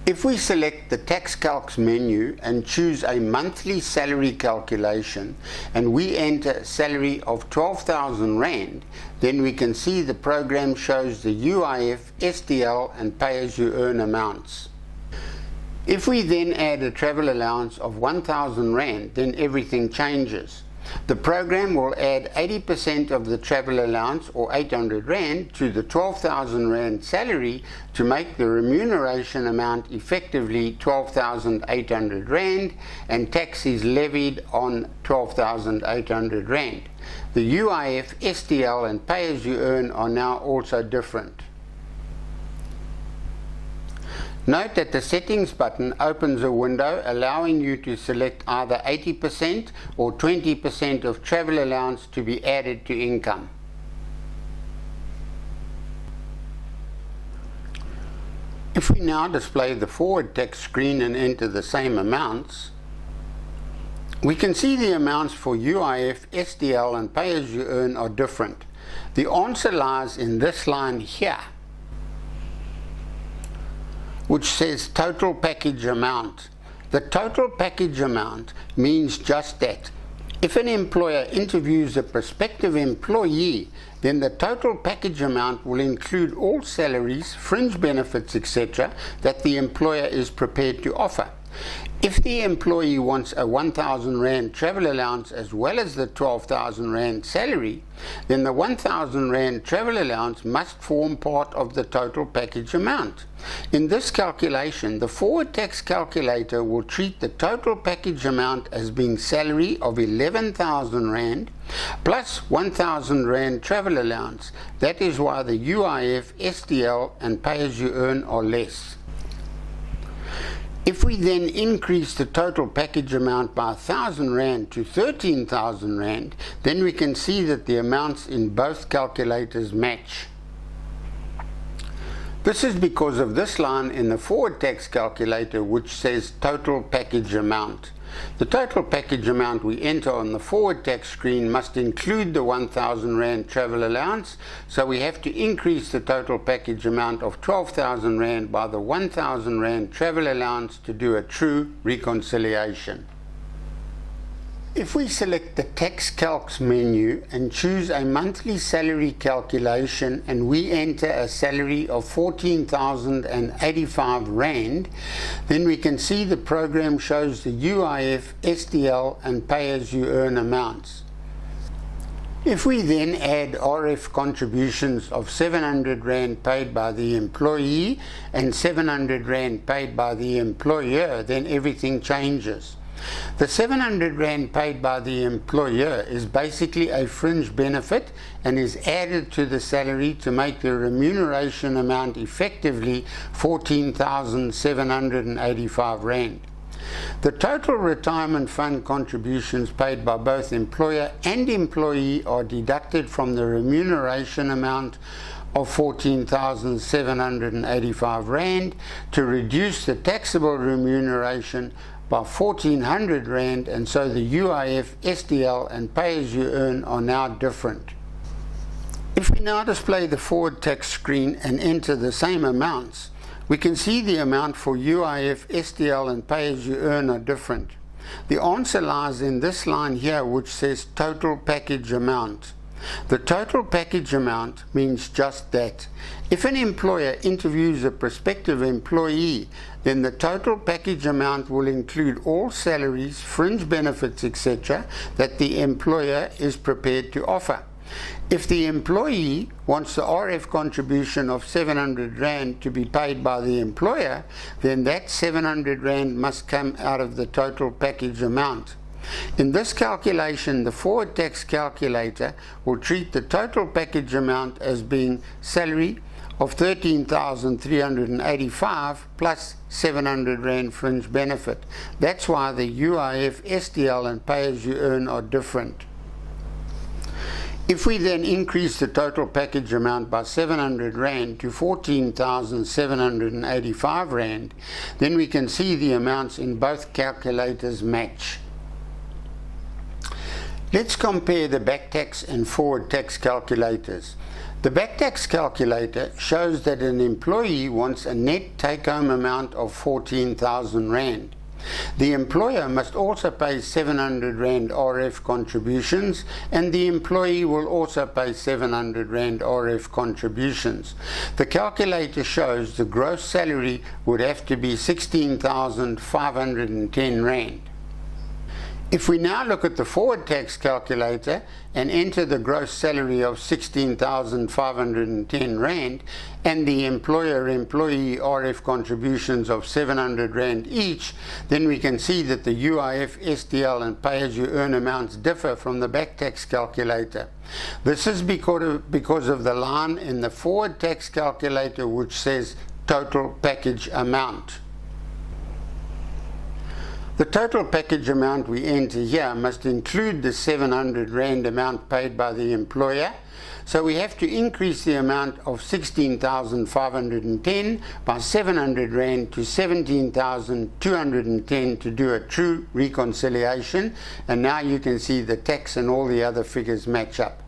If we select the TaxCalcs menu and choose a monthly salary calculation and we enter a salary of 12,000 Rand, then we can see the program shows the UIF, SDL and pay-as-you-earn amounts. If we then add a travel allowance of 1,000 Rand, then everything changes. The program will add 80% of the travel allowance, or 800 Rand, to the 12,000 Rand salary to make the remuneration amount effectively 12,800 Rand, and tax is levied on 12,800 Rand. The UIF, SDL and pay-as-you-earn are now also different. Note that the Settings button opens a window allowing you to select either 80% or 20% of travel allowance to be added to income. If we now display the ForwardTax screen and enter the same amounts, we can see the amounts for UIF, SDL and pay-as-you-earn are different. The answer lies in this line here, which says total package amount. The total package amount means just that. If an employer interviews a prospective employee, then the total package amount will include all salaries, fringe benefits, etc. that the employer is prepared to offer. If the employee wants a 1,000 Rand travel allowance as well as the 12,000 Rand salary, then the 1,000 Rand travel allowance must form part of the total package amount. In this calculation, the ForwardTax calculator will treat the total package amount as being salary of 11,000 Rand plus 1,000 Rand travel allowance. That is why the UIF, SDL and pay-as-you-earn are less. If we then increase the total package amount by 1,000 Rand to 13,000 Rand, then we can see that the amounts in both calculators match. This is because of this line in the ForwardTax calculator which says total package amount. The total package amount we enter on the ForwardTax screen must include the 1,000 Rand travel allowance, so we have to increase the total package amount of 12,000 Rand by the 1,000 Rand travel allowance to do a true reconciliation. If we select the TaxCalcs menu and choose a monthly salary calculation and we enter a salary of 14,085 Rand, then we can see the program shows the UIF, SDL and pay-as-you-earn amounts. If we then add RF contributions of 700 Rand paid by the employee and 700 Rand paid by the employer, then everything changes. The 700 Rand paid by the employer is basically a fringe benefit and is added to the salary to make the remuneration amount effectively 14,785 Rand. The total retirement fund contributions paid by both employer and employee are deducted from the remuneration amount of 14,785 Rand to reduce the taxable remuneration by 1,400 Rand, and so the UIF, SDL and pay-as-you-earn are now different. If we now display the ForwardTax screen and enter the same amounts, we can see the amount for UIF, SDL and pay-as-you-earn are different. The answer lies in this line here which says total package amount. The total package amount means just that. If an employer interviews a prospective employee, then the total package amount will include all salaries, fringe benefits, etc. that the employer is prepared to offer. If the employee wants the RF contribution of 700 Rand to be paid by the employer, then that 700 Rand must come out of the total package amount. In this calculation, the ForwardTax calculator will treat the total package amount as being salary of 13,385 plus 700 Rand fringe benefit. That's why the UIF, SDL and pay-as-you-earn are different. If we then increase the total package amount by 700 Rand to 14,785 Rand, then we can see the amounts in both calculators match. Let's compare the BackTax and ForwardTax calculators. The BackTax calculator shows that an employee wants a net take-home amount of 14,000 Rand. The employer must also pay 700 Rand RF contributions, and the employee will also pay 700 Rand RF contributions. The calculator shows the gross salary would have to be 16,510 Rand. If we now look at the ForwardTax calculator and enter the gross salary of 16,510 Rand and the employer-employee RF contributions of 700 Rand each, then we can see that the UIF, SDL and pay-as-you-earn amounts differ from the BackTax calculator. This is because of the line in the ForwardTax calculator which says total package amount. The total package amount we enter here must include the 700 Rand amount paid by the employer, so we have to increase the amount of 16,510 by 700 Rand to 17,210 to do a true reconciliation, and now you can see the tax and all the other figures match up.